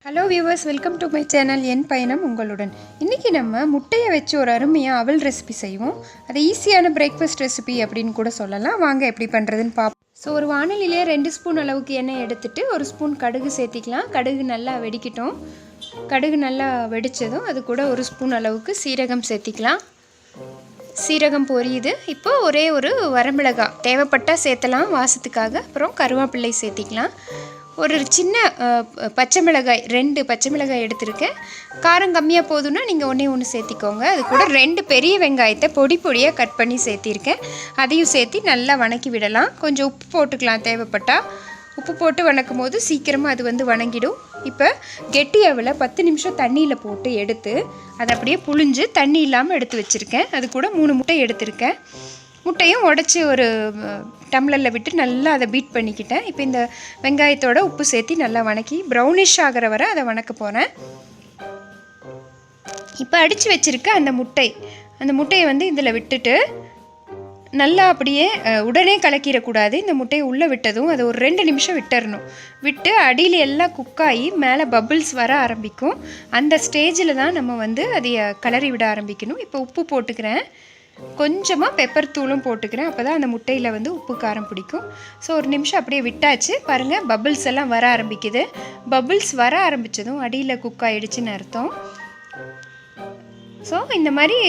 Hello viewers, welcome to my channel. என் பயணம் உங்களுடன். இன்றைக்கி நம்ம முட்டையை வச்சு ஒரு அருமையாக அவல் ரெசிபி செய்வோம். அது ஈஸியான பிரேக்ஃபாஸ்ட் ரெசிபி அப்படின்னு கூட சொல்லலாம். வாங்க எப்படி பண்ணுறதுன்னு பார்ப்போம். ஸோ ஒரு வானலிலே 2 ஸ்பூன் அளவுக்கு எண்ணெய் எடுத்துகிட்டு 1 ஸ்பூன் கடுகு சேர்த்திக்கலாம். கடுகு நல்லா வெடிக்கட்டும். கடுகு நல்லா வெடித்ததும் அது கூட 1 ஸ்பூன் அளவுக்கு சீரகம் சேர்த்திக்கலாம். சீரகம் பொரியுது. இப்போது ஒரே ஒரு வரமிளகாய் தேவைப்பட்டால் சேர்த்தலாம் வாசத்துக்காக. அப்புறம் கருவேப்பிள்ளை சேர்த்திக்கலாம். ஒரு சின்ன பச்சை மிளகாய் 2 பச்சை மிளகாய் எடுத்திருக்கேன். காரம் கம்மியாக போதுன்னா நீங்கள் ஒன்று சேர்த்திக்கோங்க. அது கூட 2 பெரிய வெங்காயத்தை பொடியாக கட் பண்ணி சேர்த்திருக்கேன். அதையும் சேர்த்து நல்லா வணக்கி விடலாம். கொஞ்சம் உப்பு போட்டுக்கலாம் தேவைப்பட்டால். உப்பு போட்டு வணக்கும் போது சீக்கிரமாக அது வணங்கிடும். இப்போ கெட்டி அவலை 10 நிமிஷம் தண்ணியில் போட்டு எடுத்து அதை அப்படியே புழிஞ்சு தண்ணி இல்லாமல் எடுத்து வச்சுருக்கேன். அது கூட 3 முட்டை எடுத்திருக்கேன். முட்டையும் உடச்சி ஒரு டம்ளரில் விட்டு நல்லா அதை பீட் பண்ணிக்கிட்டேன். இப்போ இந்த வெங்காயத்தோட உப்பு சேர்த்து நல்லா வணக்கி ப்ரௌனிஷ் ஆகிற வரை அதை வணக்க போகிறேன். இப்போ அடித்து வச்சுருக்க அந்த முட்டையை இதில் விட்டுட்டு நல்லா அப்படியே உடனே கலக்கிடக்கூடாது. இந்த முட்டையை உள்ளே விட்டதும் அதை ஒரு 2 நிமிஷம் விட்டுறணும். விட்டு அடியில் எல்லாம் குக்காகி மேலே பபிள்ஸ் வர ஆரம்பிக்கும். அந்த ஸ்டேஜில் தான் நம்ம அதை கிளறி விட ஆரம்பிக்கணும். இப்போ உப்பு போட்டுக்கிறேன். கொஞ்சமாக பெப்பர் தூளும் போட்டுக்கிறேன். அப்போ தான் அந்த முட்டையில் உப்பு காரம் பிடிக்கும். ஸோ ஒரு நிமிஷம் அப்படியே விட்டாச்சு. பாருங்கள், பபிள்ஸ் எல்லாம் வர ஆரம்பிக்குது. பபிள்ஸ் வர ஆரம்பித்ததும் அடியில் குக் ஆகிடுச்சின்னு அர்த்தம். ஸோ இந்த மாதிரி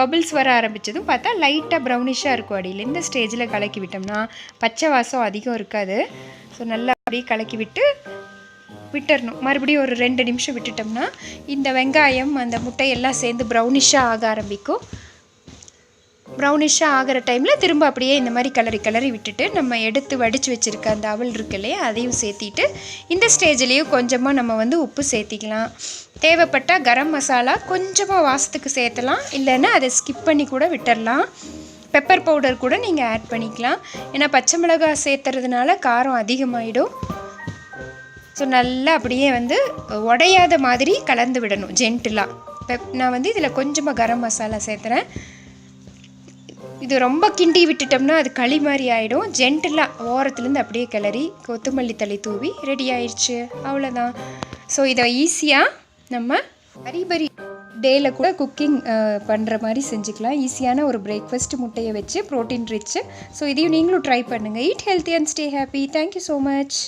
பபிள்ஸ் வர ஆரம்பித்ததும் பார்த்தா லைட்டாக ப்ரௌனிஷாக இருக்கும் அடியில். இந்த ஸ்டேஜில் கலக்கி விட்டோம்னா பச்சை வாசம் அதிகம் இருக்காது. ஸோ நல்லா அப்படியே கலக்கி விட்டுறணும். மறுபடியும் ஒரு 2 நிமிஷம் விட்டுட்டோம்னா இந்த வெங்காயம் அந்த முட்டையெல்லாம் சேர்ந்து ப்ரௌனிஷாக ஆக ஆரம்பிக்கும். ப்ரௌனிஷாக ஆகிற டைமில் திரும்ப அப்படியே இந்த மாதிரி கிளறி விட்டுட்டு நம்ம எடுத்து வடித்து வச்சுருக்க அந்த அவல் இருக்கு இல்லையா, அதையும் சேர்த்திட்டு இந்த ஸ்டேஜ்லேயும் கொஞ்சமாக நம்ம உப்பு சேர்த்திக்கலாம். தேவைப்பட்டால் கரம் மசாலா கொஞ்சமாக வாசத்துக்கு சேர்த்தலாம். இல்லைன்னா அதை ஸ்கிப் பண்ணி கூட விட்டுடலாம். பெப்பர் பவுடர் கூட நீங்கள் ஆட் பண்ணிக்கலாம். ஏன்னா பச்சை மிளகாய் சேர்த்துறதுனால காரம் அதிகமாகிடும். ஸோ நல்லா அப்படியே உடையாத மாதிரி கலந்து விடணும் ஜென்டிலாக. நான் இதில் கொஞ்சமாக கரம் மசாலா சேர்த்துறேன். இது ரொம்ப கிண்டி விட்டுட்டோம்னா அது களி மாதிரி ஆகிடும். ஜென்டிலாக ஓரத்துலேருந்து அப்படியே கிளறி கொத்தமல்லி தழை தூவி ரெடி ஆயிடுச்சு. அவ்வளோதான். ஸோ இதை ஈஸியாக நம்ம ஹரிபரி டேயில் கூட குக்கிங் பண்ணுற மாதிரி செஞ்சுக்கலாம். ஈஸியான ஒரு பிரேக்ஃபாஸ்ட் முட்டையை வச்சு ப்ரோட்டீன் ரிச்சு. ஸோ இதையும் நீங்களும் ட்ரை பண்ணுங்கள். Eat healthy and stay happy. Thank you so much.